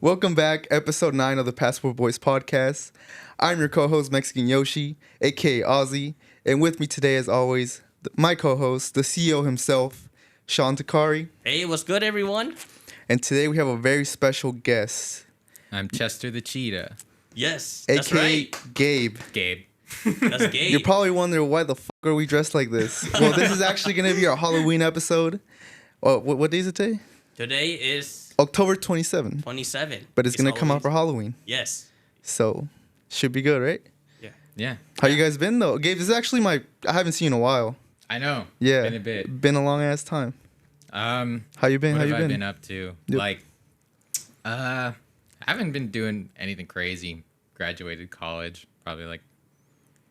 Welcome back, episode 9 of the Passport Boys podcast. I'm your co-host, Mexican Yoshi, aka Ozzy, and with me today, as always, my co-host, the CEO himself, Sean Takari. Hey, what's good, everyone? And today we have a very special guest. I'm Chester the Cheetah. Yes, aka that's right. Gabe. Gabe. That's Gabe. You're probably wondering why the fuck are we dressed like this? Well, this is actually going to be our Halloween episode. Oh, what day is it today? Today is October 27th. 27. But it's going to come out for Halloween. Yes. So, should be good, right? Yeah. How you guys been, though? Gabe, this is actually I haven't seen you in a while. I know. Yeah. Been a bit. Been a long ass time. How you been? What How you have I been? been up to? Yep. I haven't been doing anything crazy. Graduated college, probably like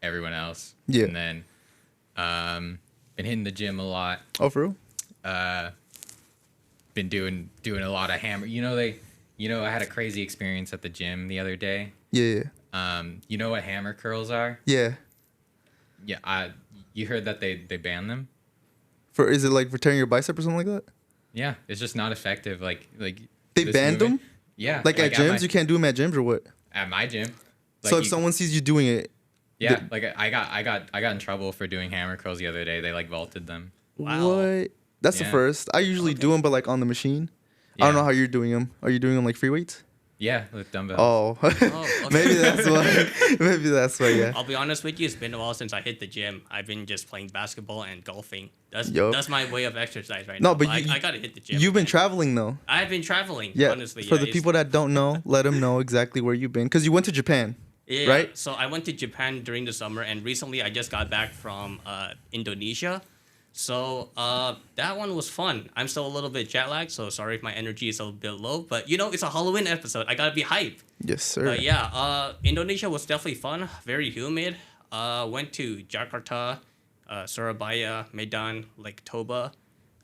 everyone else. Yeah. And then, been hitting the gym a lot. Oh, for real? Been doing a lot of hammer. I had a crazy experience at the gym the other day. Yeah. You know what hammer curls are? Yeah. Yeah. You heard that they banned them? Is it like for tearing your bicep or something like that? Yeah, it's just not effective. Like They this banned them? Yeah. Like at gyms? You can't do them at gyms or what? At my gym. So if someone sees you doing it. Yeah, I got in trouble for doing hammer curls the other day. They vaulted them. Wow. What? That's the Yeah. first. I usually do them, but like on the machine. I don't know how you're doing them. Are you doing them like free weights? Yeah, with dumbbells. Oh. Okay. Maybe that's why. Maybe that's why, yeah. I'll be honest with you, it's been a while since I hit the gym. I've been just playing basketball and golfing. That's my way of exercise right now. No, but I gotta hit the gym. You've been again. traveling, though. I've been traveling, Yeah. honestly. For the people that don't know, let them know exactly where you've been. Because you went to Japan. Yeah, right? So I went to Japan during the summer, and recently I just got back from Indonesia. So that one was fun. I'm still a little bit jet lagged, so sorry if my energy is a little bit low. But it's a Halloween episode. I gotta be hype. Yes, sir. But yeah, Indonesia was definitely fun. Very humid. Went to Jakarta, Surabaya, Medan, Lake Toba.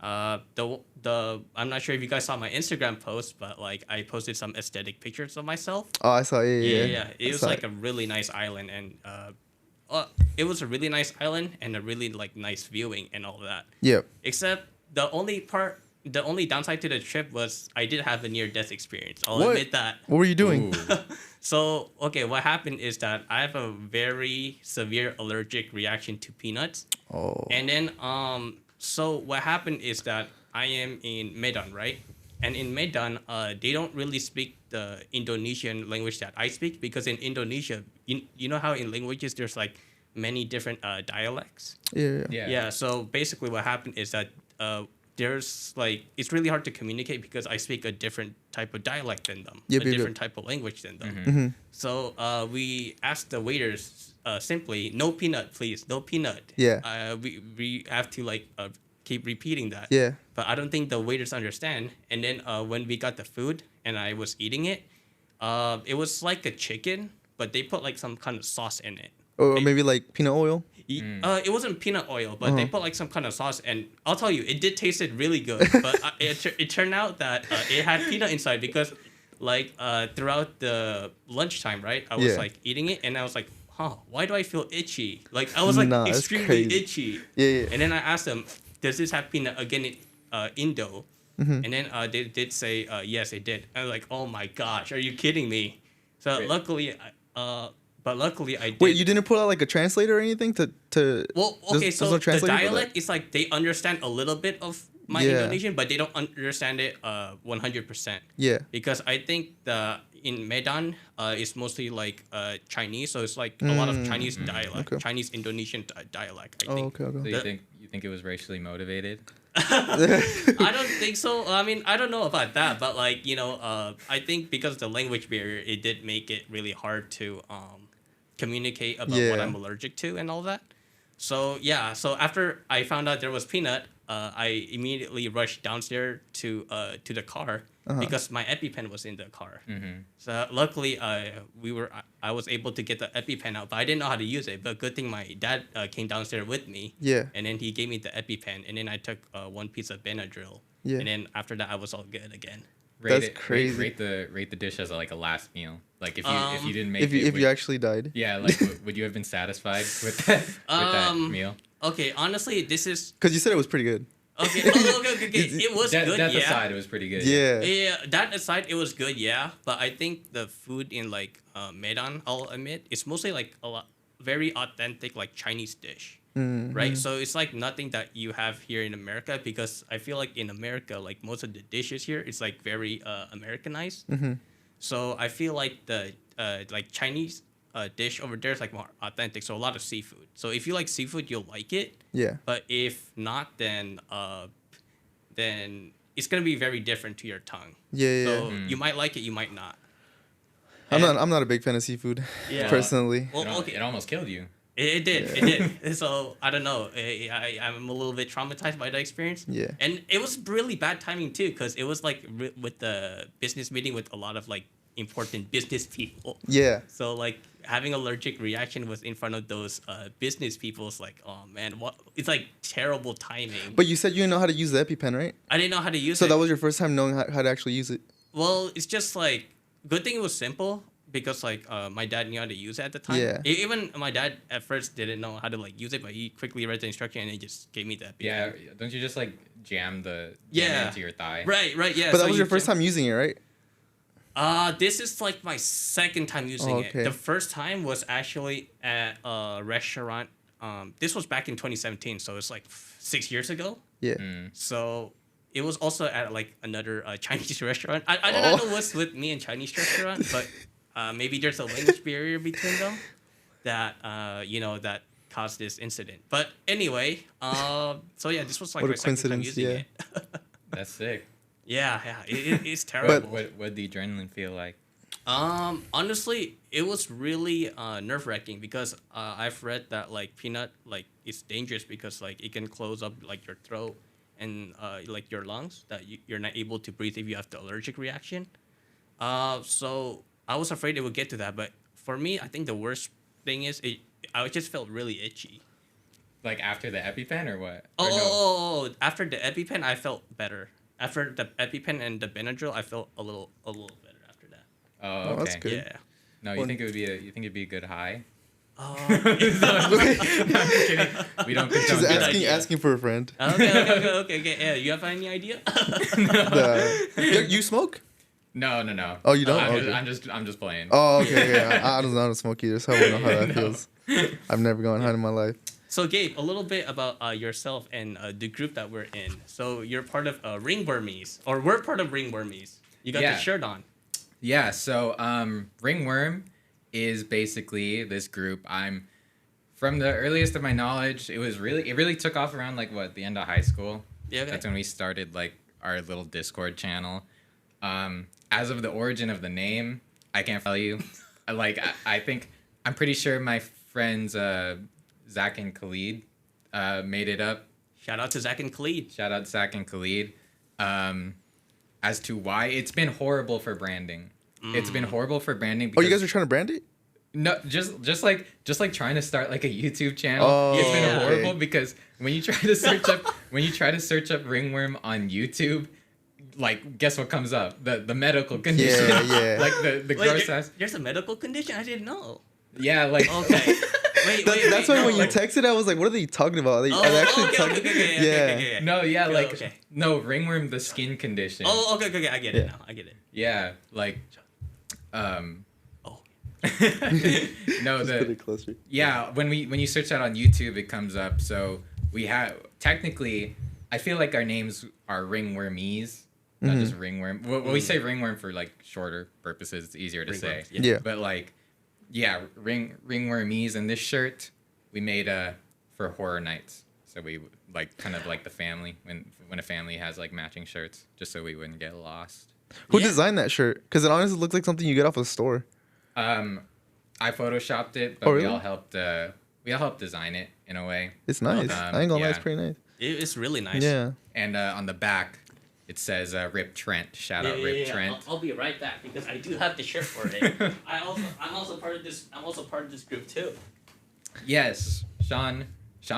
I'm not sure if you guys saw my Instagram post, but I posted some aesthetic pictures of myself. Oh, I saw it. Yeah. It was a really nice island, and it was a really nice island and a really nice viewing and all that. Yeah. Except the only downside to the trip was I did have a near-death experience. I'll What? admit that. What were you doing? So, okay, what happened is that I have a very severe allergic reaction to peanuts. Oh. And then, so what happened is that I am in Medan, right? And in Medan, they don't really speak the Indonesian language that I speak, because in Indonesia, you know how in languages there's many different dialects? Yeah. So basically what happened is that there's it's really hard to communicate because I speak a different type of dialect than them, different type of language than them. Mm-hmm. So we asked the waiters simply, no peanut, please, no peanut. Yeah. We have to keep repeating that. Yeah. But I don't think the waiters understand. And then when we got the food and I was eating it, it was like a chicken, but they put some kind of sauce in it. Or maybe peanut oil? It wasn't peanut oil, but they put some kind of sauce, and I'll tell you, it did tasted really good. But it turned out that it had peanut inside because, throughout the lunchtime, right? I was eating it, and I was like, why do I feel itchy? I was extremely itchy. Yeah. And then I asked them, does this have peanut again in Indo? Mm-hmm. And then they did say yes, it did. I was like, oh my gosh, are you kidding me? So luckily I did. Wait, you didn't pull out a translator or anything to? Well, okay, there's so no the translator for dialect is they understand a little bit of my Indonesian, but they don't understand it 100%. Yeah. Because I think in Medan it's mostly Chinese, so it's a lot of Chinese dialect, okay. Chinese Indonesian dialect. I Oh, think. okay. So you think it was racially motivated? I don't think so. I mean, I don't know about that, but I think because of the language barrier, it did make it really hard to communicate about what I'm allergic to and all that. So yeah, so after I found out there was peanut, I immediately rushed downstairs to the car because my EpiPen was in the car. Mm-hmm. So luckily, I was able to get the EpiPen out, but I didn't know how to use it. But good thing my dad came downstairs with me. Yeah. And then he gave me the EpiPen, and then I took one piece of Benadryl. Yeah. And then after that, I was all good again. That's crazy. Rate the dish as a last meal. If you didn't make if you actually died. Yeah, would you have been satisfied with that meal? Okay, honestly, this is Because you said it was pretty good. Okay. Okay. It was good. That Yeah. aside, it was pretty good. Yeah. Yeah, that aside, it was good, yeah. But I think the food in like Medan, I'll admit, it's mostly like a lot, very authentic like Chinese dish, right? So it's like nothing that you have here in America because I feel like in America, like most of the dishes here, it's like very Americanized. So I feel like the like Chinese dish over there is like more authentic. So a lot of seafood. So if you like seafood, you'll like it. Yeah. But if not, then it's gonna be very different to your tongue. Yeah. So you might like it, you might not. I'm not a big fan of seafood. Yeah. Personally. Well, okay. It almost killed you. It did. So I don't know. I'm a little bit traumatized by the experience. Yeah. And it was really bad timing too, because it was like with the business meeting with a lot of like important business people. Yeah. So like having allergic reaction was in front of those business people. It's like, oh man, what? It's like terrible timing. But you said you didn't know how to use the EpiPen, right? I didn't know how to use it. So that was your first time knowing how to actually use it. Well, it's just like good thing it was simple because like my dad knew how to use it at the time. Yeah. Even my dad at first didn't know how to like use it, but he quickly read the instruction and he just gave me that. Yeah, don't you just like jam it into your thigh? Right, yeah. But that was your first time using it, right? This is like my second time using it. The first time was actually at a restaurant. This was back in 2017, so it's like 6 years ago. Yeah. So it was also at like another Chinese restaurant. I don't know what's with me and Chinese restaurant, but maybe there's a language barrier between them that that caused this incident. But anyway, so yeah, this was like What a my second time coincidence, using it. That's sick. Yeah, it's terrible. What did the adrenaline feel like? Honestly, it was really nerve-wracking because I've read that like peanut like it's dangerous because like it can close up like your throat and like your lungs that you're not able to breathe if you have the allergic reaction. So I was afraid it would get to that, but for me, I think the worst thing is I just felt really itchy. Like after the EpiPen or what? Oh, after the EpiPen, I felt better. After the EpiPen and the Benadryl, I felt a little better after that. Oh, okay. That's good. Yeah. No, you think it'd be a good high? Oh. No, I'm just kidding. We don't condone She's drugs. asking for a friend. Okay. Yeah, you have any idea? You smoke? No. Oh, you don't? I'm Okay. I'm just playing. Oh, okay. I don't know how to smoke either, so I don't know how that feels. I've never gone high in my life. So, Gabe, a little bit about yourself and the group that we're in. So, you're part of Ringwormies, or we're part of Ringwormies. You got the shirt on. Yeah, so Ringworm is basically this group. I'm from the earliest of my knowledge, it really took off around like the end of high school. Yeah, okay. That's when we started like our little Discord channel. As of the origin of the name, I can't tell you. I think I'm pretty sure my friends Zach and Khalid made it up. Shout out to Zach and Khalid. Shout out to Zach and Khalid. As to why, it's been horrible for branding. It's been horrible for branding. Oh, you guys are trying to brand it? No, just like trying to start like a YouTube channel. Oh, it's been horrible okay. because when you try to search up Ringworm on YouTube, like guess what comes up? The medical condition. Yeah. Like the gross ass. There's a medical condition? I didn't know. Yeah, like Okay. Wait. That's why no, when you like- texted, I was like, what are they talking about? Are they actually talking? Okay. no, yeah, Go, like okay. no ringworm, the skin condition. Oh, okay. I get it now. I get it. Yeah, like Oh. no, Just put it closer. yeah, when you search that on YouTube, it comes up. So we have technically, I feel like our names are Ringwormies, not just Ringworm. Well, we say Ringworm for like shorter purposes. It's easier to say. Ringworms, Yeah. But like, yeah, Ringwormies, and this shirt we made for horror nights. So we like kind of like the family when a family has like matching shirts, just so we wouldn't get lost. Who Yeah. designed that shirt? Because it honestly looks like something you get off a store. I photoshopped it, but Oh, really? we all helped design it in a way. It's nice. I ain't gonna lie, it's pretty nice. It's really nice. Yeah. And on the back, it says Rip Trent. Shout out Rip Trent. I'll be right back because I do have the shirt for it. I'm also part of this group too. Yes, Sean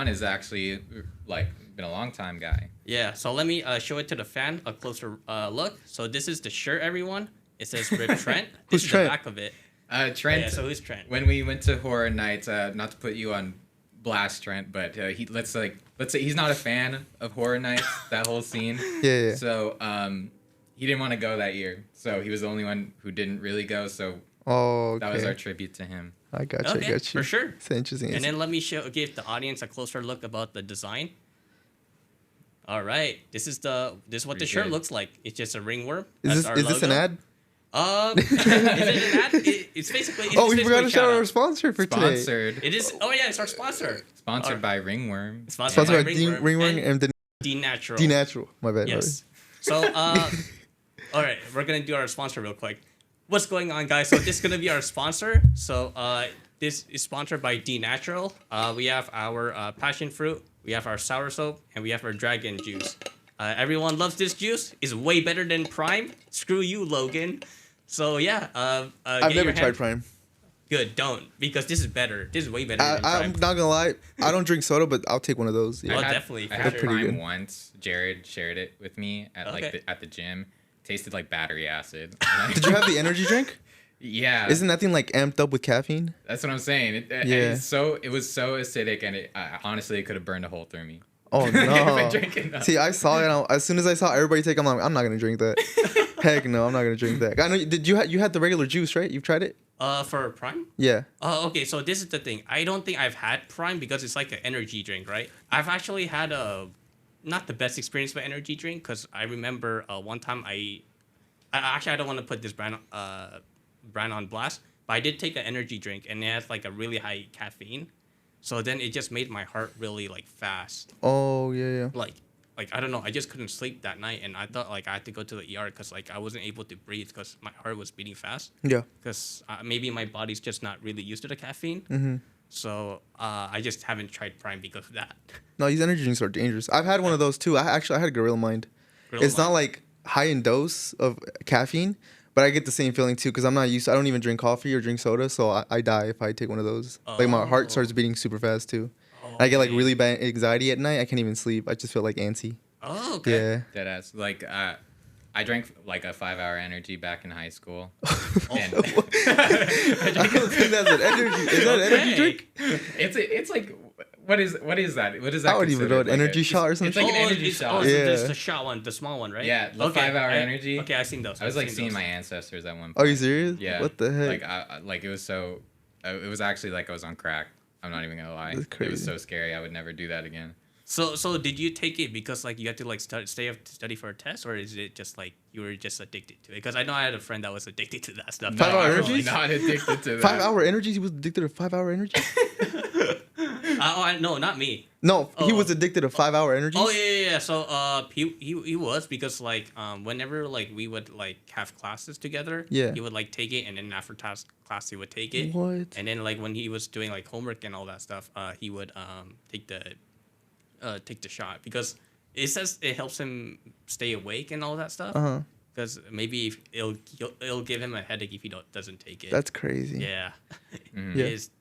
is actually like been a long time guy. Yeah, so let me show it to the fan, a closer look. So this is the shirt, everyone. It says Rip Trent. This Who's is Trent? the back of it. Trent. Yeah, so who's Trent? When we went to horror nights, not to put you on blast Trent, but let's say he's not a fan of Horror Nights, that whole scene. Yeah. So he didn't want to go that year, so he was the only one who didn't really go. So Oh, okay. that was our tribute to him. I got you. Okay, I got you. for sure. It's interesting. And then let me give the audience a closer look about the design. All right, this is what Pretty the shirt good. looks like. It's just a ringworm. Is this an ad? Is it an ad? It's basically. Oh, we forgot to shout out our sponsor for today. Sponsored. It is. Oh yeah, it's our sponsor. Sponsored by Ringworm. Sponsored by Ringworm Ringworm and D Natural. D Natural. My bad. Yes. So all right, we're gonna do our sponsor real quick. What's going on, guys? So this is gonna be our sponsor. So this is sponsored by D Natural. We have our passion fruit, we have our sour soap, and we have our dragon juice. Everyone loves this juice. It's way better than Prime. Screw you, Logan. So yeah, I've never tried Prime. Good, don't, because this is better. This is way better than I'm Prime. not gonna lie. I don't drink soda, but I'll take one of those. Yeah. Oh, definitely. I for had sure. pretty Prime good. once. Jared shared it with me at Okay. at the gym. Tasted like battery acid. Did you have the energy drink? Yeah. Isn't that thing like amped up with caffeine? That's what I'm saying. Yeah. It was so acidic, and honestly, it could have burned a hole through me. Oh If I no! drank enough. See, I saw it. As soon as I saw everybody take, I'm like, I'm not gonna drink that. Heck no, I'm not gonna drink that. I know. Did you had the regular juice, right? You've tried it? For Prime? Yeah. Oh, okay. So this is the thing. I don't think I've had Prime because it's like an energy drink, right? I've actually had not the best experience with energy drink because I remember one time I don't want to put this brand on blast, but I did take an energy drink and it has like a really high caffeine, so then it just made my heart really like fast. Oh yeah. Like I don't know. I just couldn't sleep that night, and I thought like I had to go to the ER because like I wasn't able to breathe because my heart was beating fast. Yeah. Because maybe my body's just not really used to the caffeine. Mm-hmm. So I just haven't tried Prime because of that. No, these energy drinks are dangerous. I've had one of those too. I had Gorilla Mind. It's not like high in dose of caffeine, but I get the same feeling too because I'm not used. I don't even drink coffee or drink soda, so I die if I take one of those. Like my heart starts beating super fast too. I get like really bad anxiety at night. I can't even sleep. I just feel like antsy. Oh, okay. Yeah. Deadass. Like I drank like a 5-hour energy back in high school. And I don't think that's an energy. Is that an energy drink? it's like what is that? What is that? I don't even know. An considered? energy shot or It's something? like an energy shot. Yeah. Yeah. The shot one, the small one, right? Yeah, the 5-hour energy. Okay, I've seen those. I was I've like seen seeing those. my ancestors at one point. Are you serious? Yeah. What the heck? Like like it was so. It was actually like I was on crack. I'm not even gonna lie. That's It was crazy. so scary. I would never do that again. So did you take it because like you had to like study for a test, or is it just like you were just addicted to it? Because I know I had a friend that was addicted to that stuff. 5 hour I'm energy? really not addicted to that. 5-hour energy? He was addicted to 5-hour energy? No, not me. No, he Oh. was addicted to 5-hour energy. Oh yeah. So he was because like whenever like we would like have classes together, Yeah. he would like take it, and then after class he would take it. What? And then like when he was doing like homework and all that stuff, he would take the shot because it says it helps him stay awake and all that stuff. Uh-huh. Because maybe if it'll give him a headache if he doesn't take it. That's crazy. yeah. Mhm. Yeah. It is,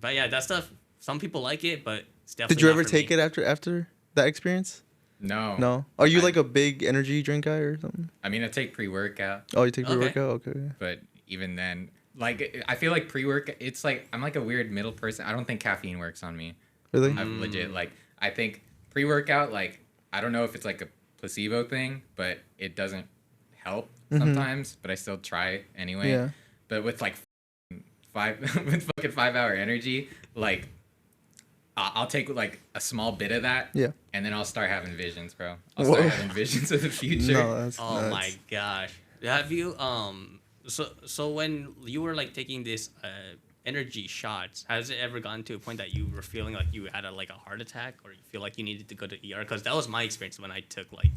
but yeah, that stuff. Some people like it, but it's definitely. Did you not ever for take me. it after that experience? No. No. Are you I- like a big energy drink guy or something? I mean, I take pre-workout, Oh, you take Okay. pre-workout? Okay. but even then, like I feel like pre-workout. It's like I'm like a weird middle person. I don't think caffeine works on me. Really? I'm legit like I think pre-workout. Like I don't know if it's like a placebo thing, but it doesn't help sometimes. But I still try anyway. Yeah. But with like with fucking 5-hour energy, like I'll take like a small bit of that. Yeah. And then I'll start having visions, bro. I'll Whoa. start having visions of the future. No, that's Oh nuts. my gosh! Have you so when you were like taking this energy shots, has it ever gotten to a point that you were feeling like you had a heart attack, or you feel like you needed to go to ER? Because that was my experience when I took like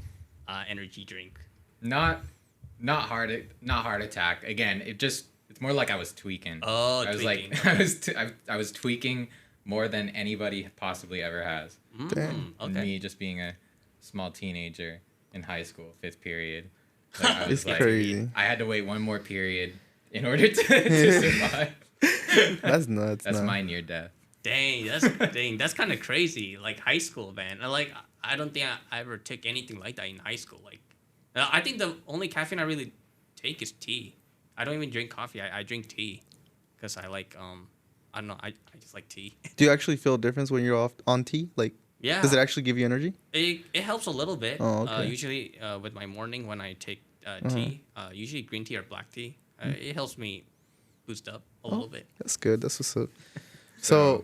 energy drink. Not heart attack. Again, it's more like I was tweaking. Oh, I was tweaking. like I was tweaking more than anybody possibly ever has. Damn. Okay. Me just being a small teenager in high school, 5th period. Like, I was It's crazy. I had to wait one more period in order to survive. That's nuts. That's no. my near death. Dang, that's kind of crazy. Like high school, man. I don't think I ever took anything like that in high school. Like, I think the only caffeine I really take is tea. I don't even drink coffee. I drink tea, because I like I don't know. I just like tea. Do you actually feel a difference when you're off on tea? Like, Yeah. does it actually give you energy? It helps a little bit. Oh, okay. Usually with my morning when I take tea, usually green tea or black tea, it helps me boost up a little bit. That's good. That's what's up. So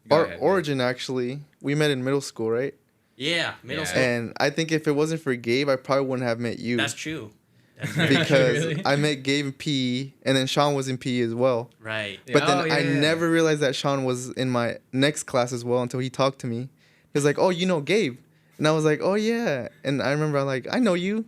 Go our ahead. origin, actually, we met in middle school, right? Yeah, middle Yeah. school. And I think if it wasn't for Gabe, I probably wouldn't have met you. That's true. That's very Because Really? I met Gabe in PE, and then Sean was in PE as well. right. But then Oh, yeah, I yeah. never realized that Sean was in my next class as well until he talked to me. He was like, "Oh, you know Gabe," and I was like, "Oh yeah." And I remember I'm like, "I know you,"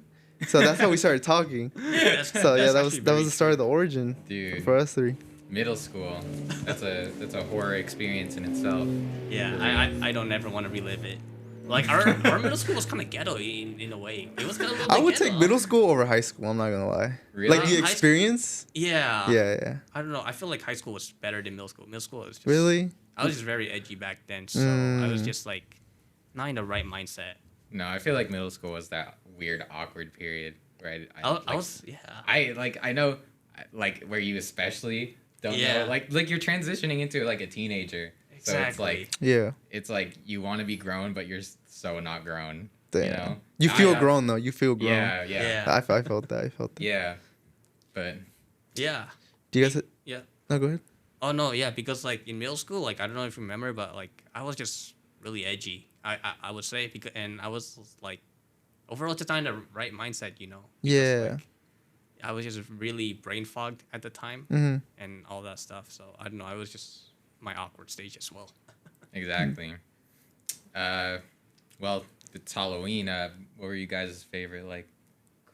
so that's how we started talking. So yeah, that was the start of the origin Dude. for us three. Middle school. That's a horror experience in itself. Yeah, I don't ever want to relive it. Like our middle school was kind of ghetto in a way. It was kind of. I would take middle school over high school. I'm not gonna lie. Really? Like the High school- experience. Yeah. Yeah. I don't know. I feel like high school was better than middle school. Middle school was just. Really? I was just very edgy back then, so I was Mm. just like, not in the right mindset. No, I feel like middle school was that weird, awkward period, right? I was yeah. I know, like where you especially don't Yeah. know, like you're transitioning into like a teenager. So Exactly. Yeah. it's like you want to be grown, but you're so not grown. Damn. You know? You feel I- grown though. You feel grown. Yeah, yeah, Yeah. yeah. I felt that. I felt that. But Yeah. Do you guys? Yeah. No, go ahead. Oh no, yeah, because like in middle school, like I don't know if you remember, but like I was just really edgy. I would say because and I was like overall just not in the right mindset, you know. Because, Yeah. like, I was just really brain fogged at the time Mm-hmm. and all that stuff. So I don't know. I was just my awkward stage as well. exactly. Well, it's Halloween. What were you guys' favorite? Like,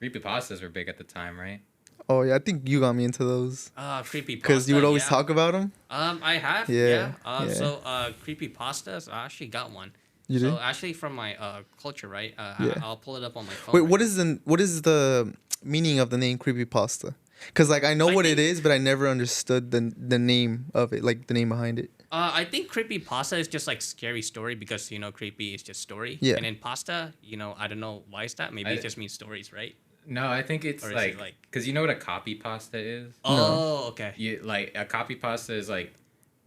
creepypastas were big at the time, right? Oh yeah, I think you got me into those Creepypasta. because you would always yeah. talk about them. I have. Yeah, Yeah. yeah. So creepypastas. I actually got one. You so do? actually from my culture, right? Yeah. I'll pull it up on my phone. Wait, right what is the meaning of the name creepypasta? Because like I know I what it think- is, but I never understood the name of it, like the name behind it. I think creepypasta is just like scary story because you know creepy is just story. Yeah. And then pasta, you know, I don't know why is that. Maybe it just means stories, right? No, I think it's Or is like it like- because you know what a copy pasta is. Oh, okay. You like a copy pasta is like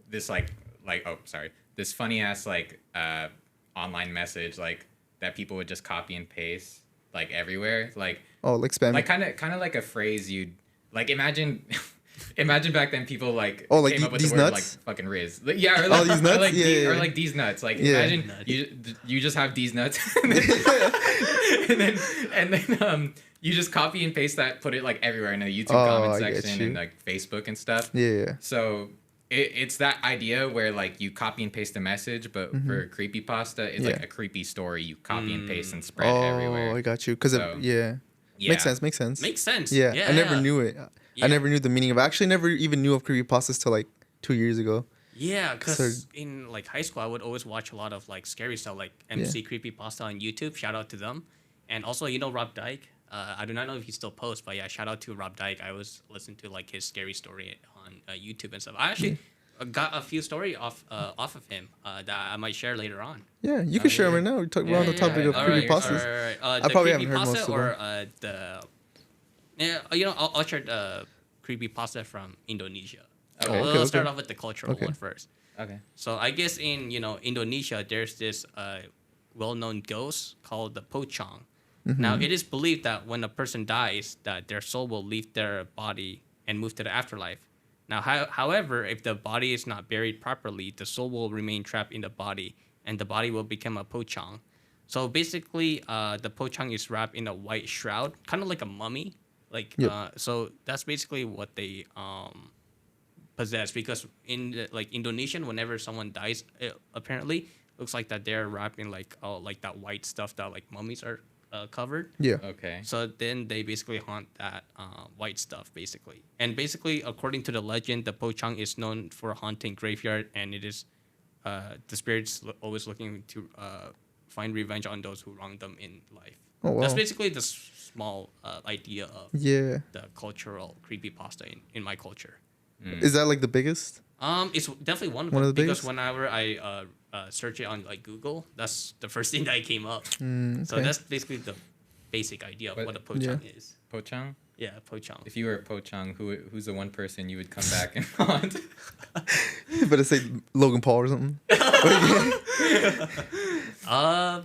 this this funny ass like online message like that people would just copy and paste like everywhere like Oh, like spam. like kind of like a phrase you'd like imagine imagine back then people like Oh, like came up with these the word nuts? like fucking Riz like, yeah or like, these or nuts? like Yeah, the- yeah, or yeah. like these nuts like Yeah. imagine Nuts. you just have these nuts and then you just copy and paste that put it like everywhere in the YouTube Oh, comment I get section you. and like Facebook and stuff yeah. so it's that idea where like you copy and paste a message, but for creepypasta, it's like Yeah. a creepy story you copy and paste and spread Oh, everywhere. I got you. Because So, yeah. Yeah. Makes sense. Makes sense. Makes sense. Yeah, I never yeah. knew it. Yeah. I never knew the meaning of it. I actually never even knew of creepypastas till like 2 years ago. Yeah, because So- in like high school, I would always watch a lot of like scary stuff, like MC Creepypasta on YouTube. Shout out to them, and also you know Rob Dyke. I do not know if he still posts, but yeah, shout out to Rob Dyke. I always listen to like his scary story on YouTube and stuff. I actually got a few story off of him that I might share later on. Yeah, you can share them right now. We're on the topic of All right, creepypastas. all right. I The probably haven't heard creepypasta most of or you know, I'll share the creepypasta from Indonesia. Oh, okay, Let's start okay. off with the cultural Okay. one first. Okay. So I guess in Indonesia, there's this well-known ghost called the pocong. Now it is believed that when a person dies, that their soul will leave their body and move to the afterlife. Now, however, if the body is not buried properly, the soul will remain trapped in the body, and the body will become a pocong. So basically, the pocong is wrapped in a white shroud, kind of like a mummy. Like Yep. so, that's basically what they possess. Because in like Indonesian, whenever someone dies, it apparently looks like that they're wrapped in like that white stuff that like mummies are covered. Yeah. Okay. So then they basically haunt that white stuff, basically. And basically, according to the legend, the pocong is known for haunting graveyard, and it is the spirits always looking to find revenge on those who wronged them in life. Oh, wow. That's basically the small idea of Yeah. the cultural creepypasta in my culture. Is that like the biggest? It's definitely one of One them of the because biggest? whenever I search it on like Google, that's the first thing that came up. So Okay. that's basically the basic idea of But- what a pocong is. Pochang? Yeah, pocong. If you were a Pochang, who's the one person you would come back and haunt? You better say Logan Paul or something.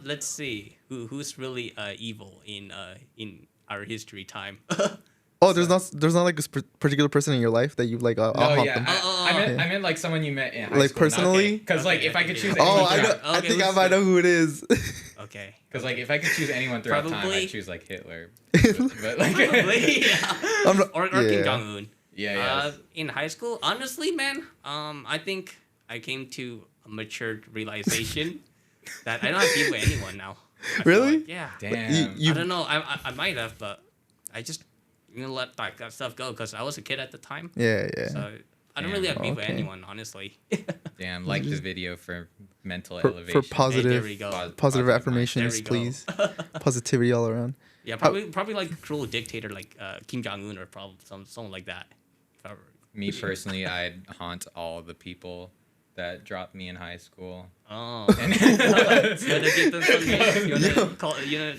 Let's see. Who's really evil in our history time? Oh, there's not like a particular person in your life that you like. I'll No, haunt yeah. them. I meant like someone you met in high Like school. personally? Because like if I could choose Oh, anyone I know. throughout, I Okay, think I who's might the- know who it is. Okay. because like if I could choose anyone throughout time, Probably- I'd choose like Hitler. But like Probably, yeah. I'm not- or Kim yeah. Jong Un. yeah. In high school, honestly, man, I think I came to a matured realization that I don't have beef with anyone now. I feel Really? like, yeah. Damn. You- I don't know. I might have, but I just let that stuff go because I was a kid at the time. Yeah. So I don't Damn. really have beef with Okay. anyone, honestly. Damn. Like the video for mental For elevation. positive- Hey, there we go. Positive mindset. affirmations, There we go. please. Positivity all around. Yeah, probably like a cruel dictator like Kim Jong Un or probably someone like that. If I were- Me personally, I'd haunt all the people that dropped me in high school. Oh. And You wanna get them some names? You wanna call? You know.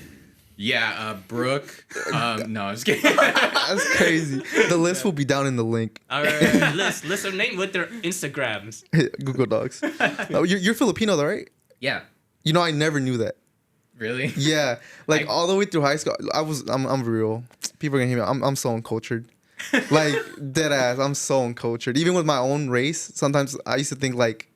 yeah, Brooke. No, I'm just kidding. That's crazy. The list will be down in the link. All right, list their name with their Instagrams. Google Docs. Oh, you're Filipino, though, right? Yeah. You know, I never knew that. Really? Yeah, like I- all the way through high school, I'm real. People are gonna hear me. I'm so uncultured. Like dead ass. I'm so uncultured. Even with my own race, sometimes I used to think like,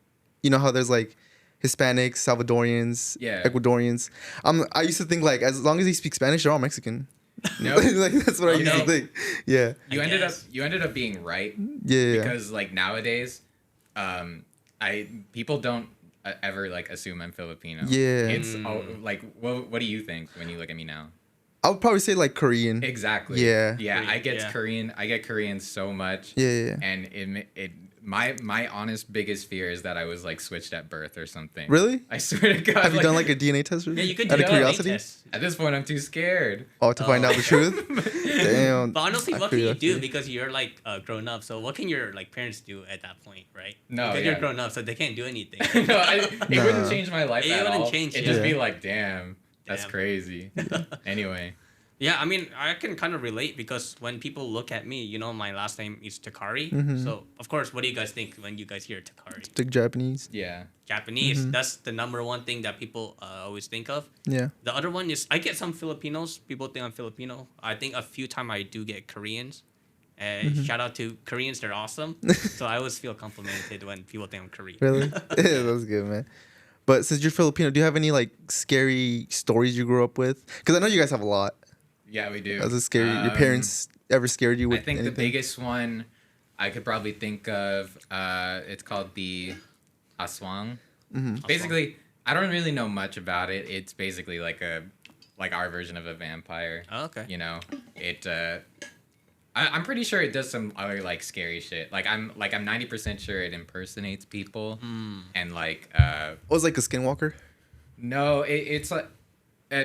you know how there's like Hispanics, Salvadorians, Yeah. Ecuadorians. I used to think like as long as they speak Spanish, they're all Mexican. No. Like that's what I used to No. think. Yeah. You I ended guess. up being right Yeah. because like nowadays, people don't ever like assume I'm Filipino. Yeah. It's like what do you think when you look at me now? I would probably say like Korean. Exactly. Yeah. Yeah, I Korean, get yeah. Korean. I get Korean so much. Yeah. And my honest biggest fear is that I was like switched at birth or something. Really? I swear to God. Have you done like a DNA test? Yeah, you could out do of a DNA curiosity. test. At this point, I'm too scared. Oh, to find out the truth. Damn. But honestly, I what can you feel do because you're like grown up? So what can your like parents do at that point, right? No, because yeah. you're grown up, so they can't do anything. No, it Nah. wouldn't change my life It at wouldn't all. change It'd it. just be Yeah. like, damn, that's Damn. crazy. Anyway. Yeah, I mean, I can kind of relate because when people look at me, you know, my last name is Takari. Mhm. So, of course, what do you guys think when you guys hear Takari? Like Japanese. Yeah. Japanese. Mhm. That's the number one thing that people always think of. Yeah. The other one is I get some Filipinos. People think I'm Filipino. I think a few times I do get Koreans. Shout out to Koreans. They're awesome. So I always feel complimented when people think I'm Korean. Really? Yeah, that's good, man. But since you're Filipino, do you have any like scary stories you grew up with? Because I know you guys have a lot. Yeah, we do. Was it scary? Your parents ever scared you with I think anything? the biggest one I could probably think of, it's called the Aswang. Mhm. Basically, I don't really know much about it. It's basically like our version of a vampire. Oh, okay. You know, I'm pretty sure it does some other like scary shit. I'm 90% sure it impersonates people and like Oh, it was like a skinwalker. no, it's like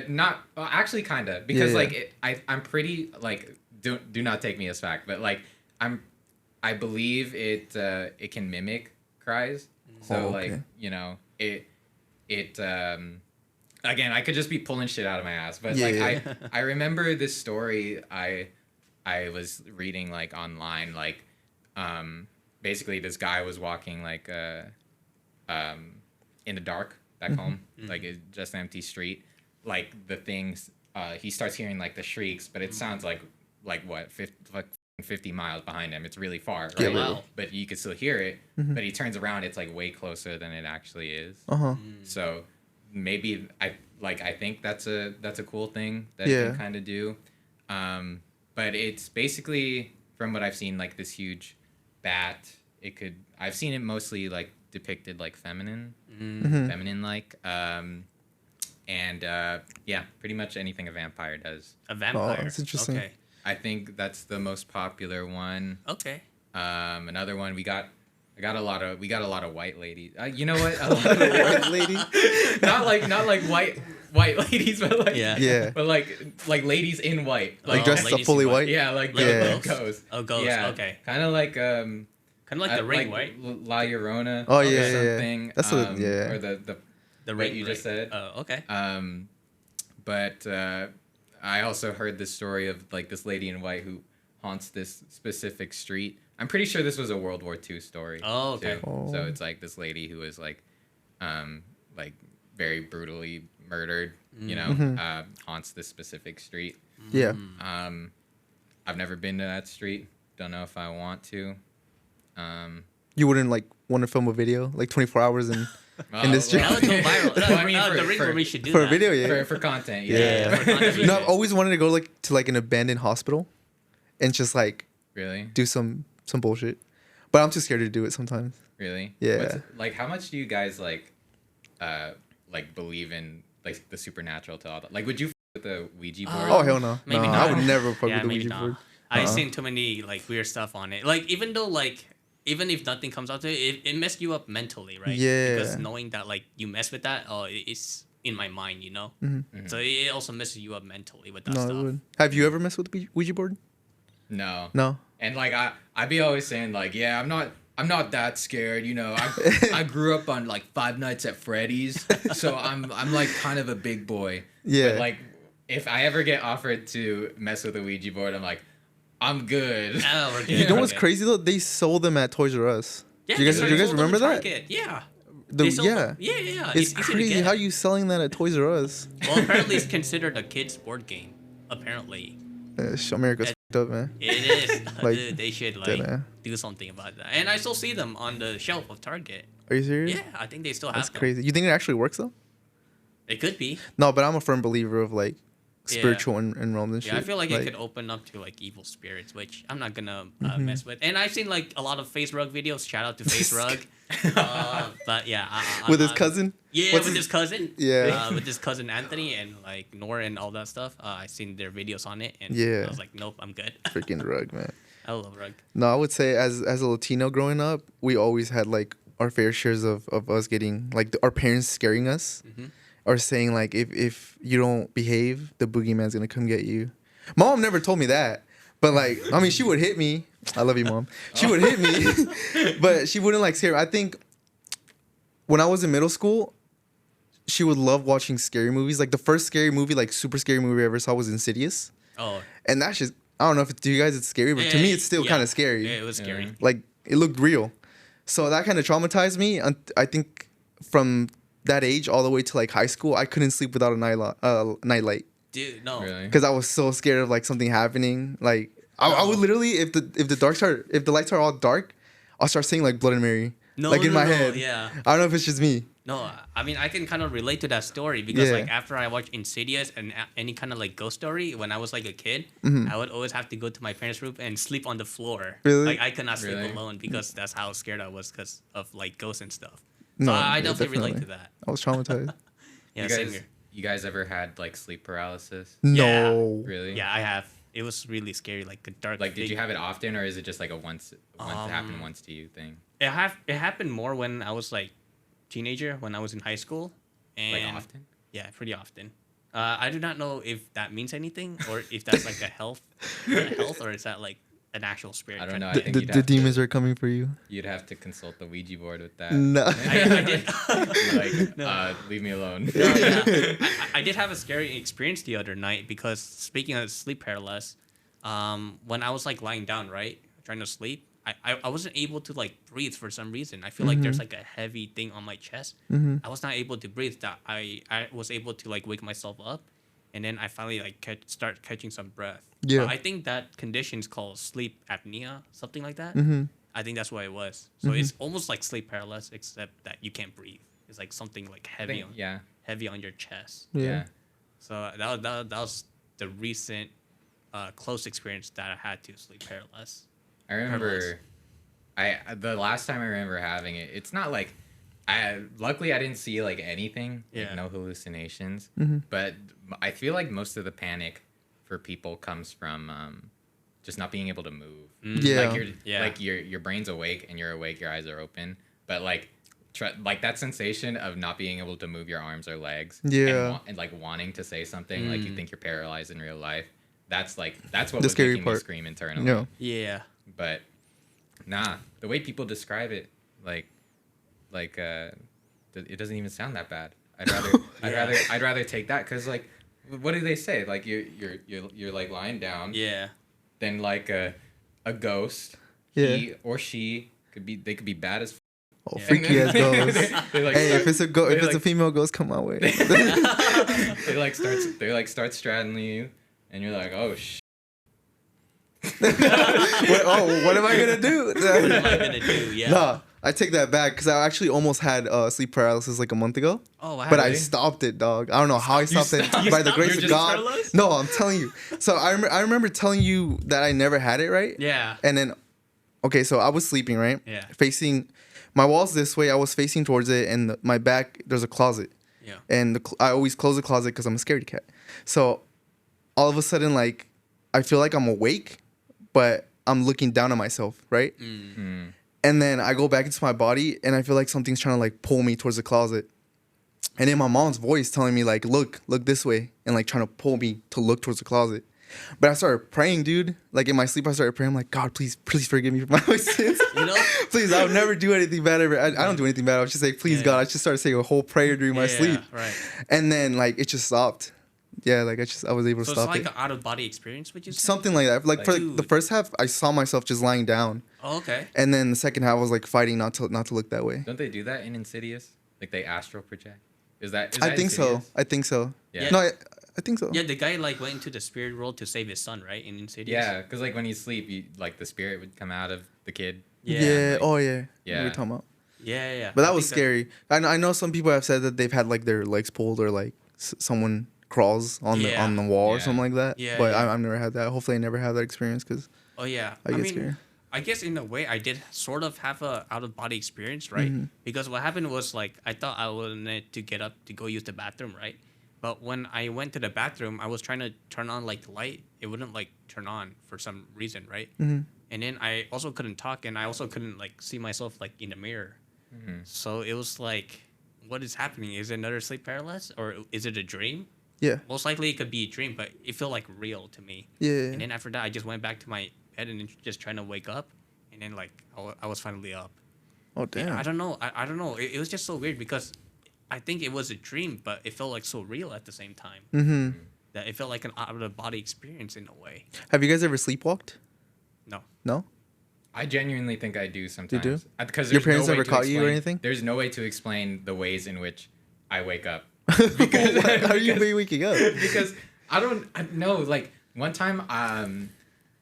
not well, actually kind of because Yeah, like I'm pretty like do not take me as fact, but like I believe it can mimic cries. So Oh, like okay. you know it again I could just be pulling shit out of my ass, but Yeah, like yeah. I remember this story I was reading like online like basically this guy was walking like in the dark back home like it's just an empty street like the things he starts hearing like the shrieks but it sounds like what 50 miles behind him. It's really far, right? Yeah, wow. But you could still hear it. Mhm. But he turns around, it's like way closer than it actually is. Uh-huh. So maybe I think that's a cool thing that Yeah. you can kind of do. But it's basically from what I've seen like this huge bat. I've seen it mostly like depicted like feminine like yeah, pretty much anything a vampire does. A vampire. that's interesting. Okay. I think that's the most popular one. Okay. Another one I got a lot of white ladies. You know what? A lot of White lady. not like white ladies, but like Yeah. but like ladies in white. Like Oh, dressed up ladies fully in white. white. yeah, like Like Yeah. ghosts? ghosts. Oh, ghosts. Yeah, Okay. kind of like Kind of like the ring, right? La Llorona. Oh, or yeah, yeah, yeah. something. That's what- yeah. Or the The what ring you just said. Oh, okay. But I also heard this story of like this lady in white who haunts this specific street. I'm pretty sure this was a World War II story. Oh, okay. Too. So it's like this lady who was like very brutally murdered. You know, haunts this specific street. Yeah. I've never been to that street. Don't know if I want to. You wouldn't like want to film a video like 24 hours in this street? That would go viral. I mean, The Ringwormies should do For that. a video, yeah. for content. Yeah. For content, No, I've always wanted to go like to like an abandoned hospital and just like Really? do some bullshit. But I'm too scared to do it sometimes. Really? Yeah. Like, how much do you guys like believe in like the supernatural to all that? Like, would you with the Ouija board? Oh hell no. Maybe No, not. I would never fuck Yeah, with the maybe Ouija not. board. I've seen too many like weird stuff on it. Like even though like even if nothing comes out to it, it messed you up mentally, right? Yeah. Because knowing that like you mess with that, it's in my mind, you know. Mm-hmm. So it also messes you up mentally with that No, I stuff. would. Have you ever messed with the Ouija board? No. No. And like I'd be always saying like, yeah, I'm not that scared, you know. I grew up on like Five Nights at Freddy's, so I'm like kind of a big boy. Yeah. But like if I ever get offered to mess with a Ouija board, I'm like, I'm good. Oh, we're good. You know we're what's good. crazy though? They sold them at Toys R Us. Yeah, do you guys they sold them remember in that? Target. Yeah. The, They sold yeah. them. Yeah. It's easy to crazy. get. How you selling that at Toys R Us? Well, apparently it's considered a kid's board game. Apparently. America's fucked up, man. It is. Like, Dude, they should dead, do something about that. And I still see them on the shelf of Target. Are you serious? Yeah, I think they still have That's them. crazy. You think it actually works though? It could be. No, but I'm a firm believer of like Yeah. spiritual and realms and shit. Yeah, I feel like it could open up to like evil spirits, which I'm not gonna mess with. And I've seen like a lot of Face Rug videos. Shout out to Face Rug. But yeah, with his cousin. Yeah, What's with his cousin. Yeah. With his cousin Anthony and like Nora and all that stuff. I've seen their videos on it, and Yeah. I was like, nope, I'm good. Freaking rug, man. I love Rug. No, I would say as a Latino growing up, we always had like our fair shares of us getting like our parents scaring us. Or saying like if you don't behave, the boogeyman's gonna come get you. Mom never told me that, but like I mean she would hit me. I love you, Mom. She would hit me, but she wouldn't like scare me. I think when I was in middle school, she would love watching scary movies. Like the first scary movie, like super scary movie I ever saw was Insidious, Oh. and that's just I don't know if to you guys it's scary, but to me it's still Yeah. kind of scary. Yeah, it was scary. Like it looked real, so that kind of traumatized me. I think from that age all the way to like high school, I couldn't sleep without a nightlight Dude, no. Really? because I was so scared of like something happening. Like I would literally if the lights are all dark, I'll start saying like Blood and Mary, No, like in no, my no, head. yeah. I don't know if it's just me. No, I mean I can kind of relate to that story because Yeah. like after I watched Insidious and any kind of like ghost story when I was like a kid, I would always have to go to my parents' room and sleep on the floor. Really? Like I could not sleep Really? alone because that's how scared I was because of like ghosts and stuff. No, So I yeah, definitely relate to definitely. that. I was traumatized. Yeah, you same guys, here. you guys ever had like sleep paralysis? No. Really? Yeah, I have. It was really scary, like a dark. Like, did big- you have it often, or is it just like a once it happened once to you thing? It happened more when I was like teenager, when I was in high school, and Like often? Yeah, pretty often. I do not know if that means anything or if that's like a health, or is that like an actual spirit. I don't know. I The, think the, you'd the have to- demons are coming for you. You'd have to consult the Ouija board with that. No. I did. Like, No. leave me alone. No, yeah. I did have a scary experience the other night because speaking of sleep paralysis, when I was like lying down, right, trying to sleep, I wasn't able to like breathe for some reason. I feel like there's like a heavy thing on my chest. I was not able to breathe. That I was able to like wake myself up, and then I finally like start catching some breath. Yeah. I think that condition is called sleep apnea, something like that. Mm-hmm. I think that's what it was. So it's almost like sleep paralysis, except that you can't breathe. It's like something like I heavy think, on yeah. heavy on your chest. Yeah. So that was the recent close experience that I had to sleep paralysis. I remember, the last time I remember having it. It's not like, luckily I didn't see like anything, Yeah. like no hallucinations. Mm-hmm. But I feel like most of the panic for people comes from just not being able to move. Yeah. Like your brain's awake and you're awake, your eyes are open, but like like that sensation of not being able to move your arms or legs. Yeah. And like wanting to say something, like you think you're paralyzed in real life. That's what The was scary making me part. scream internally. Yeah. Yeah. But nah, the way people describe it, it doesn't even sound that bad. I'd rather take that because like, what do they say? Like you're like lying down. Yeah. Then like a ghost he or she they could be bad as. Oh, Yeah. freaky as ghosts. They, like, Hey, start- if it's a they, if it's a like- female ghost, come my way. they start straddling you, and you're like, oh What am I gonna do? What am I gonna do? Yeah. Nah, I take that back because I actually almost had sleep paralysis like a month ago. Oh, wow. But I really? stopped it, dog. I don't know how I stopped it. you By the stopped? grace You're of just God. paralyzed? No, I'm telling you. So I remember telling you that I never had it, right? Yeah. And then, okay, so I was sleeping, right? Yeah. Facing, my wall's this way. I was facing towards it, and my back, there's a closet. Yeah. And I always close the closet because I'm a scaredy cat. So all of a sudden, like, I feel like I'm awake, but I'm looking down at myself, right? Mm. And then I go back into my body, and I feel like something's trying to like pull me towards the closet. And then my mom's voice telling me like, look this way, and like trying to pull me to look towards the closet. But I started praying, dude. Like in my sleep, I started praying. I'm like, God, please forgive me for my sins. You know? Please, I would never do anything bad ever. I don't do anything bad. I was just like, please, Yeah. God. I just started saying a whole prayer during my sleep. Right. And then like it just stopped. Yeah, like I was able to So it's stop like it. an out of body experience, would you say? Something like that. Like for Dude. the first half, I saw myself just lying down. Oh, okay. And then the second half, I was like fighting not to look that way. Don't they do that in Insidious? Like they astral project? Is that I think so. Insidious? I think so. Yeah. No, I think so. Yeah, the guy like went into the spirit world to save his son, right? In Insidious. Yeah, because like when you sleep, like the spirit would come out of the kid. Yeah. like- Oh yeah. Yeah. What are you talking about? Yeah. But that I was think scary. I know some people have said that they've had like their legs pulled or like someone crawls on Yeah. the wall or Yeah. something like that. Yeah, But yeah. I've never had that. Hopefully, I never have that experience because Oh yeah. I get scared. I guess in a way I did sort of have a out of body experience, right? Mm-hmm. Because what happened was like I thought I wanted to get up to go use the bathroom, right? But when I went to the bathroom, I was trying to turn on like the light. It wouldn't like turn on for some reason, right? Mm-hmm. And then I also couldn't talk, and I also couldn't like see myself like in the mirror. Mhm. So it was like, what is happening? Is it another sleep paralysis, or is it a dream? Yeah. Most likely it could be a dream, but it felt like real to me. Yeah. And then after that, I just went back to my bed and then just trying to wake up, and then like I was finally up. Oh damn. I don't know. I don't know. It was just so weird because I think it was a dream, but it felt like so real at the same time. Mm-hmm. That it felt like an out of the body experience in a way. Have you guys ever sleepwalked? No. No. I genuinely think I do sometimes. do? Because Your parents never caught you or anything? There's no way to explain the ways in which I wake up. How are you waking up? Because I know. Like one time,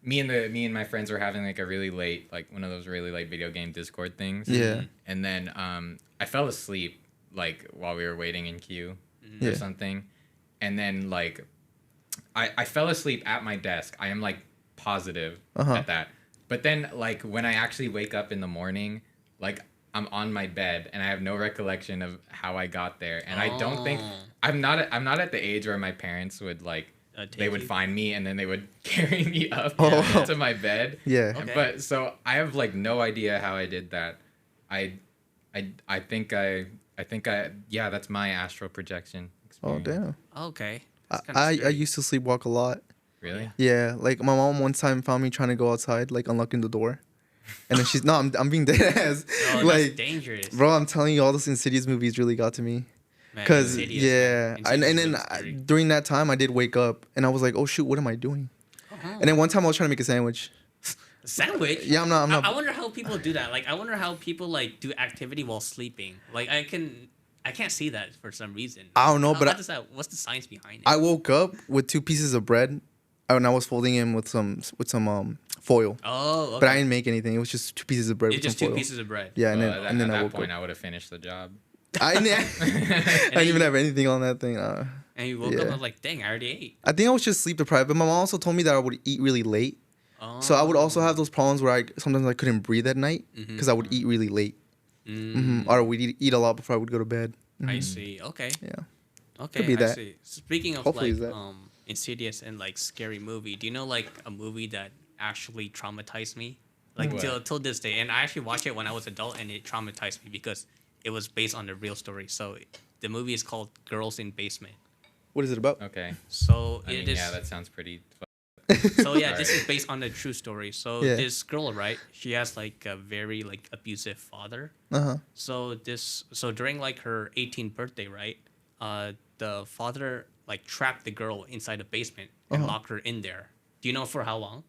me and my friends were having like a really late, like one of those really late video game Discord things. Yeah. And then I fell asleep like while we were waiting in queue Yeah. or something, and then like I fell asleep at my desk. I am like positive at that. But then like when I actually wake up in the morning, like I'm on my bed and I have no recollection of how I got there. And I don't think I'm not at the age where my parents would like they take would you? find me and then they would carry me up Oh. to my bed. Yeah. Okay. But so I have like no idea how I did that. I think yeah, that's my astral projection Oh experience. damn. Okay. I used to sleepwalk a lot. Really? Yeah, like my mom one time found me trying to go outside, like unlocking the door, and then she's no, I'm being dead ass. Oh, that's like, dangerous. bro, I'm telling you, all those Insidious movies really got to me. Man, Cause Insidious, yeah, man. and Insidious then was scary. during that time, I did wake up, and I was like, oh shoot, what am I doing? Uh-huh. And then one time I was trying to make a sandwich. Sandwich. Yeah, I'm not. I wonder how people do that. Like, I wonder how people like do activity while sleeping. Like, I can't see that for some reason. I don't know, but what's the science behind it? I woke up with 2 pieces of bread, and I was folding them with some foil. Oh, okay. But I didn't make anything. It was just 2 pieces of bread It's with just some 2 foil. pieces of bread. Yeah, and Well, then at I that woke point, up. I would have finished the job. I didn't even have anything on that thing. And you woke up Yeah. and was like, dang, I already ate. I think I was just sleep deprived. But my mom also told me that I would eat really late. Oh. So I would also have those problems where sometimes I couldn't breathe at night because I would eat really late. Or would eat a lot before I would go to bed. I see. Okay. Yeah. Okay. Could be I that. see. Speaking of Hopefully like it's that. Insidious and like scary movie, do you know like a movie that actually traumatized me? Like What? till this day. And I actually watched it when I was adult and it traumatized me because it was based on a real story. So the movie is called Girls in Basement. What is it about? Okay. So I mean, yeah, that sounds pretty. So yeah, this Alright. is based on a true story. So Yeah. this girl, right? She has like a very like abusive father. Uh-huh. So during like her 18th birthday, right? The father like trapped the girl inside a basement and locked her in there. Do you know for how long?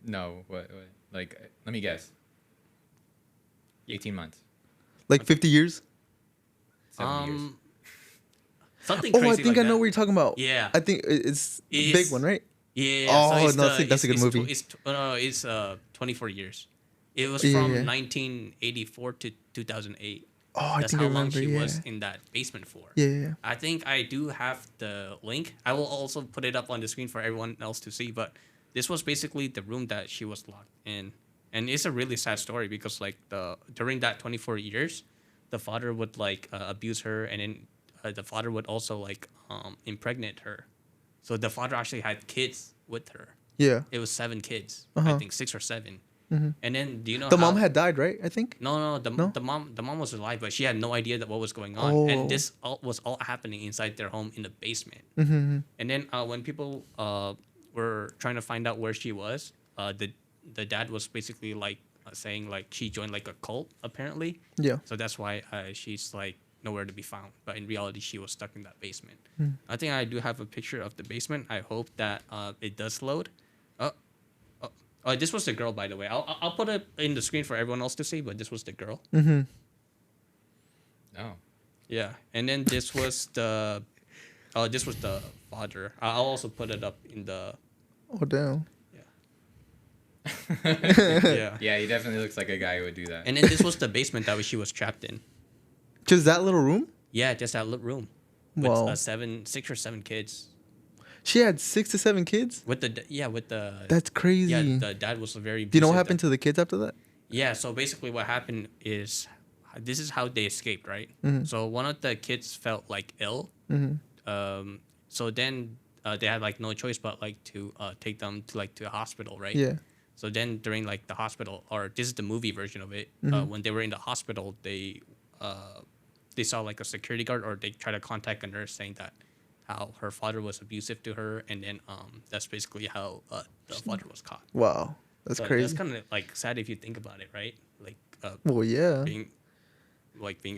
No, what? Like, let me guess. 18 months. Like 50 years? 7 years. Something Oh, crazy I think like I know that. what you're talking about. Yeah. I think it's the It's- big one, right? Yeah. Oh, so no, that's a good movie. It's 24 years. It was Yeah, from yeah. 1984 to 2008. Oh, I That's think how I long remember. she Yeah. was in that basement for. Yeah. I think I do have the link. I will also put it up on the screen for everyone else to see. But this was basically the room that she was locked in, and it's a really sad story because like during that 24 years, the father would like abuse her, and then the father would also like impregnate her. So the father actually had kids with her. Yeah. It was 7 kids, Uh-huh. I think 6 or 7. Mhm. And then do you know The how, mom had died, right? I think. no, No? the mom was alive, but she had no idea that what was going on, Oh. and this was all happening inside their home in the basement. Mm-hmm. And then when people were trying to find out where she was, the dad was basically like saying like she joined like a cult apparently, Yeah. so that's why she's like nowhere to be found. But in reality, she was stuck in that basement. Hmm. I think I do have a picture of the basement. I hope that it does load. Oh, this was the girl, by the way. I'll put it in the screen for everyone else to see. But this was the girl. Mm-hmm. Oh. Yeah, and then this was the father. I'll also put it up in the Oh, damn. yeah. Yeah, he definitely looks like a guy who would do that. And then this was the basement that she was trapped in. Just that little room? Yeah, just that little room with Wow. 6 or 7 kids. She had 6 to 7 kids? With the That's crazy. yeah, the dad was a very. Do you know what abusive happened to the kids after that? Yeah, so basically what happened is this is how they escaped, right? Mhm. So one of the kids felt like ill. Mm-hmm. So then they had like no choice but like to take them to a hospital, right? Yeah. So then during like the hospital, or this is the movie version of it, Mhm. when they were in the hospital, they saw like a security guard, or they tried to contact a nurse saying that how her father was abusive to her, and then that's basically how the father was caught. Wow. That's So crazy. That's kind of like sad if you think about it, right? Like Well, yeah. being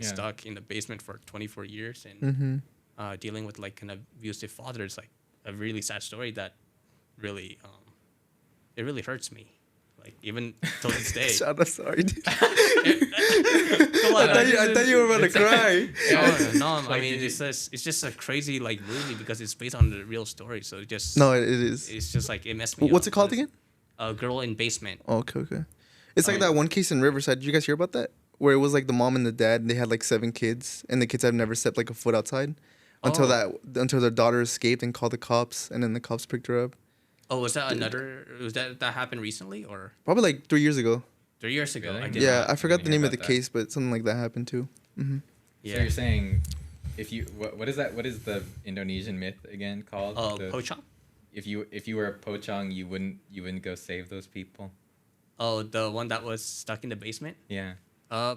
Yeah. stuck in the basement for 24 years and Mm-hmm. dealing with like an abusive father is like a really sad story that really it really hurts me, like even till this day. Shut up, sorry, dude. Come I on, thought you were about to cry. no, I Like, mean it's just a crazy like movie because it's based on the real story, so it just No, it is. it's just like it messed me up. What's it called again? A Girl in Basement. Oh, okay. It's like mean- that one case in Riverside. Did you guys hear about that? Where it was like the mom and the dad, and they had like 7 kids, and the kids had never stepped like a foot outside until Oh. until their daughter escaped and called the cops, and then the cops picked her up. Oh, was that happened recently or Probably like 3 years ago. 3 years ago? Really? I did Yeah, not. I forgot didn't the hear name of the about that. case, but something like that happened too. Mm-hmm. Yeah. So you're saying, if you what is that? What is the Indonesian myth again called? The- Pochang? if you were a pochang, you wouldn't go save those people. Oh, the one that was stuck in the basement? Yeah.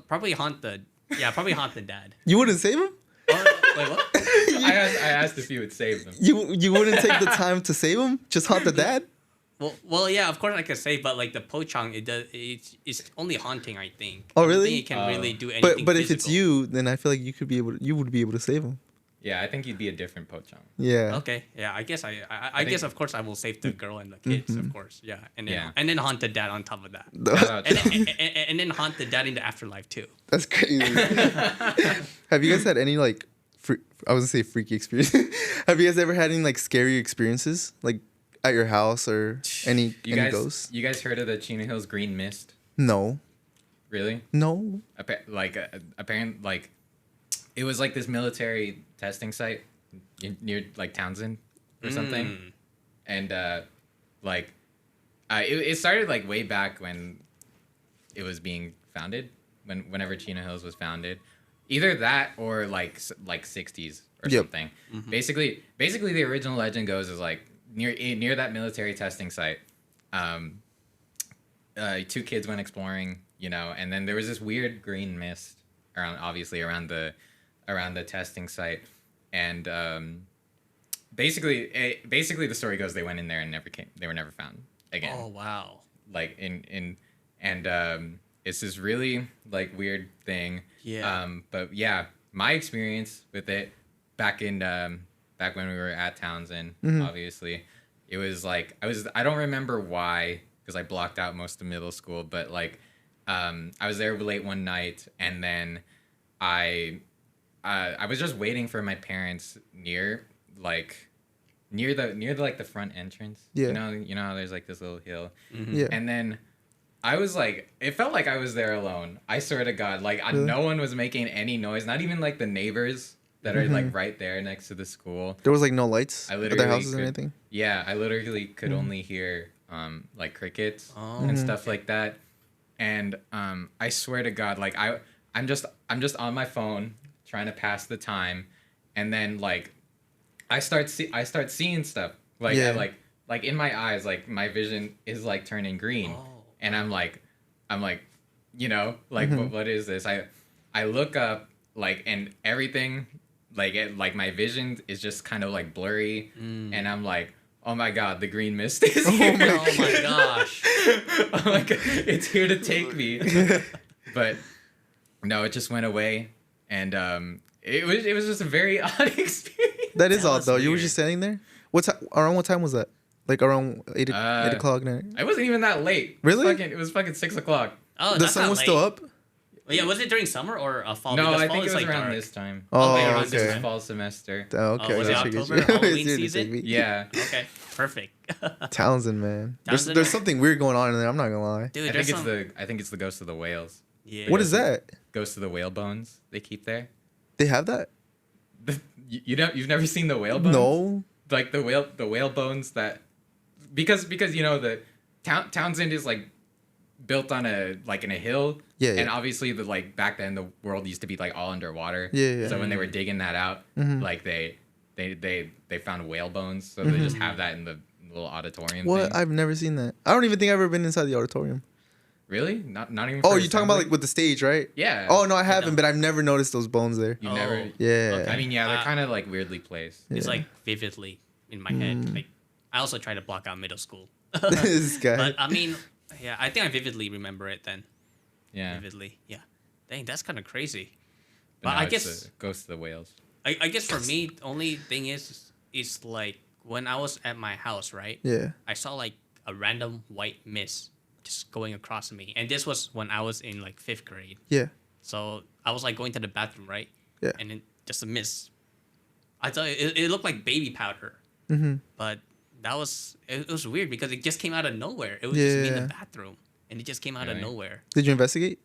Probably haunt the dad. You wouldn't save him? Oh, wait, what? I asked if you would save them. You wouldn't take the time to save him? Just haunt the dad? Well, yeah, of course I could say, but like the Pochang, it's only haunting, I think. Oh, I don't really? think it can really do anything. But if it's physical. you, then I feel like you would be able to save him. Yeah, I think you'd be a different pochang. Yeah. Okay, yeah, I guess I think- guess of course I will save the girl and the kids, Mm-hmm. of course, yeah, Yeah. and then haunt the dad on top of that, Shout out and to- and then haunt the dad in the afterlife too. That's crazy. Have you guys had any like I was gonna say freaky experience. Have you guys ever had any like scary experiences like at your house or any ghosts? You guys heard of the Chino Hills Green Mist? No. Really? No. Apparent like it was like this military testing site near like Townsend or something, and it started like way back when it was being founded, whenever Chino Hills was founded, either that or like 60s or Yep. something. Basically the original legend goes is like near that military testing site, 2 kids went exploring, and then there was this weird green mist around the testing site, and basically the story goes they went in there and they were never found again. Oh wow. Like it's this really like weird thing. Yeah. But yeah, my experience with it back when we were at Townsend, obviously, it was like I don't remember why because I blocked out most of middle school. But like, I was there late one night, and then I was just waiting for my parents near the like the front entrance. Yeah. You know how there's like this little hill. Mm-hmm. Yeah. And then I was like, it felt like I was there alone. I swear to God, like Really? no one was making any noise. Not even like the neighbors that are like right there next to the school. There was like no lights I at literally their houses could, or anything. Yeah, I literally could only hear like crickets and stuff like that. And I swear to God, like I'm just on my phone trying to pass the time, and then like I start seeing stuff like like in my eyes, like my vision is like turning green, and I'm like you know, like what is this? I look up, like, and everything like my vision is just kind of like blurry, and I'm like, oh my God, the green mist is here. Oh my gosh. Oh my God, it's here to take me. But no, it just went away, and it was just a very odd experience. That is That odd was though. You were weird. just standing there. Around what time was that? Like around 8 o'clock night. I wasn't even that late. Really? It was fucking 6 o'clock. Oh, The that's sun not was late. still up. Yeah, was it during summer or a fall? No, Because I fall think it is, was like, around dark. this time. Oh, Okay, around this It was okay. fall semester. Oh, okay. Oh, was it that's what October? you- Halloween it's here to season? take me. Yeah. Okay, perfect. Townsend, man. Townsend? There's something weird going on in there. I'm not gonna lie. Dude, I there's think it's the ghost of the whales. Yeah. What is that? Ghost of the whale bones they keep there. They have that? You've never seen the whale bones? No. Like the whale bones that because you know the Townsend is like built on in a hill. Yeah, And yeah. obviously the like back then the world used to be like all underwater. Yeah. So when they were digging that out, like they found whale bones. So they just have that in the little auditorium. What? Thing. I've never seen that. I don't even think I've ever been inside the auditorium. Really? Not even. Oh, for you're talking about assembly? like with the stage, right? Yeah. Oh no, I haven't, don't. but I've never noticed those bones there. You Oh. never. Yeah. Okay. I mean, yeah, they're Uh, kind of like weirdly placed. It's Yeah. like vividly in my head. Like I also try to block out middle school. This guy. But I mean, yeah, I think I vividly remember it then. Yeah. Vividly, yeah. Dang, that's kind of crazy. But But no, I it's guess the ghost of the whales. I guess for me, the only thing is like when I was at my house, right? Yeah. I saw like a random white mist just going across me, and this was when I was in like 5th grade. Yeah. So I was like going to the bathroom, right? Yeah. And then just a mist. I thought it looked like baby powder, Mm-hmm. but it was weird because it just came out of nowhere. It was just me in Yeah. the bathroom, and it just came out of Really? nowhere. Did you investigate?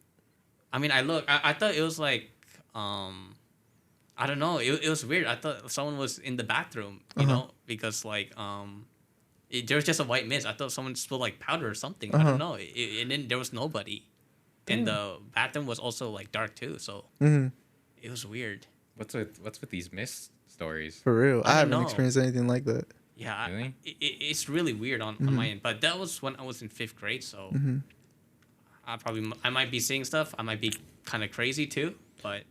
I mean, I thought it was like, I don't know. It was weird. I thought someone was in the bathroom, you know, because like, there was just a white mist. I thought someone spilled like powder or something. I don't know. And then there was nobody. And the bathroom was also like dark too. So Mm-hmm. it was weird. What's with these mist stories? For real. I I haven't know. experienced anything like that. Yeah, Really? it's really weird on my end. But that was when I was in 5th grade. So I might be seeing stuff. I might be kind of crazy too. But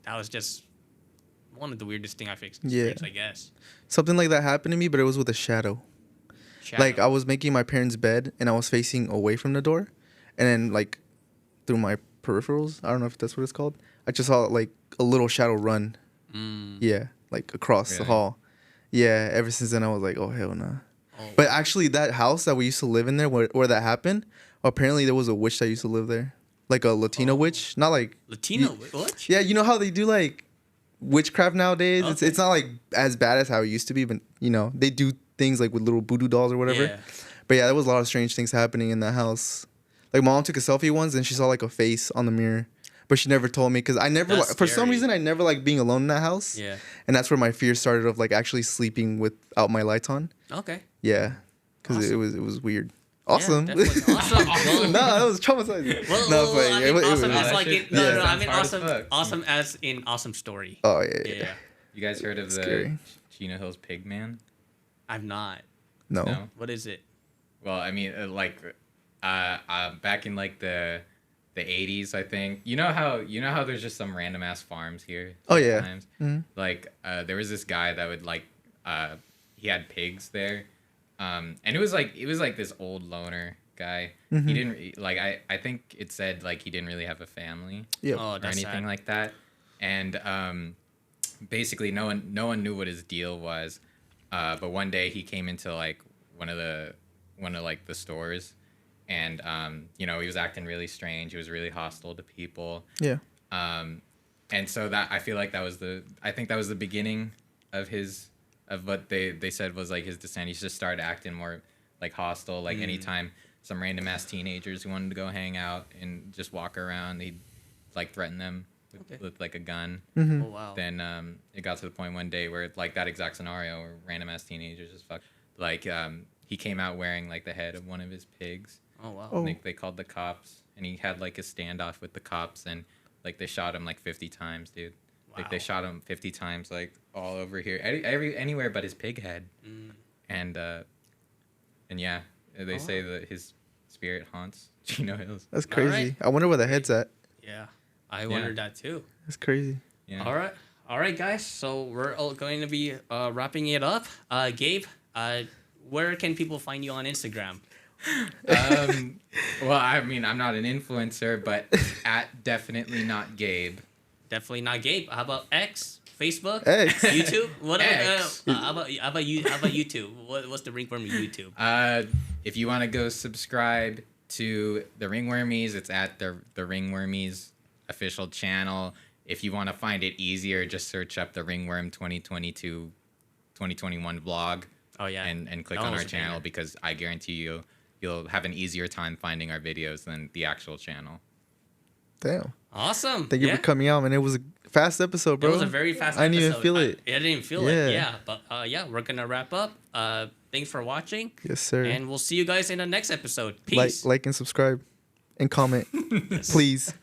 that was just one of the weirdest thing I've experienced, I guess. Something like that happened to me, but it was with a shadow. Like I was making my parents' bed and I was facing away from the door, and then like through my peripherals, I don't know if that's what it's called, I just saw like a little shadow run. Yeah, like across the Really? hall. Yeah, ever since then I was like, oh hell nah. Oh. But actually that house that we used to live in there where that happened, apparently there was a witch that used to live there. Like a Latino witch. Not like Latino, what? yeah, you know how they do like witchcraft nowadays? Okay. It's not like as bad as how it used to be, but you know, they do things like with little voodoo dolls or whatever. Yeah. But yeah, there was a lot of strange things happening in that house. Like mom took a selfie once and she saw like a face on the mirror, but she never told me because I never That's for some scary. reason I never like being alone in that house. Yeah. And that's where my fear started of like actually sleeping without my lights on. Okay. Yeah, because it was weird. Awesome. Yeah, definitely. Awesome. No, that was traumatizing. Well, No, but I yeah, mean, it awesome was- as that like shit- it, no, yeah. no, I sounds mean hard as awesome, fuck. awesome as in awesome story. Oh yeah. Yeah, You guys heard of the Scary. Chino Hills Pig Man? I've not. No. No. What is it? Well, I mean, back in like the 80s, I think. You know how there's just some random ass farms here. Oh, yeah. sometimes? Mhm. Like there was this guy that would like he had pigs there, and it was like this old loner guy. Mhm. He didn't like I think it said like he didn't really have a family Yep. Oh, or that's anything sad. like that, and basically no one knew what his deal was, but one day he came into like one of like the stores, and you know, he was acting really strange. He was really hostile to people. Yeah. And so that I feel like that was the beginning of what they said was like his descent. He just started acting more like hostile. Like anytime some random ass teenagers who wanted to go hang out and just walk around, he'd like threaten them with like a gun. Mm-hmm. Oh wow. Then it got to the point one day where like that exact scenario where random ass teenagers just he came out wearing like the head of one of his pigs. Oh wow. Oh. They called the cops, and he had like a standoff with the cops, and like they shot him like 50 times, dude. Like they Wow. shot him 50 times, like all over here, anywhere but his pig head. And yeah, they say that his spirit haunts Chino Hills. That's crazy. Alright. I wonder where the head's at. Yeah, I wondered that too. That's crazy. Yeah. All right, guys. So we're all going to be wrapping it up. Gabe, where can people find you on Instagram? Well, I mean, I'm not an influencer, but at definitely not Gabe. Definitely not Gabe. How about X, Facebook, X. YouTube? What X. how about YouTube? What's the Ringworm YouTube? If you want to go subscribe to the Ringwormies, it's at the Ringwormies official channel. If you want to find it easier, just search up the Ringworm 2021 vlog. Oh yeah, and click That on was our a channel banger. because I guarantee you'll have an easier time finding our videos than the actual channel. Damn. Awesome. Thank you for coming out, man. It was a fast episode, bro. It was a very fast I didn't episode. even feel it. I didn't feel Yeah. it. Yeah, but yeah, we're gonna wrap up. Thanks for watching. Yes, sir. And we'll see you guys in the next episode. Peace. Like and subscribe and comment, please.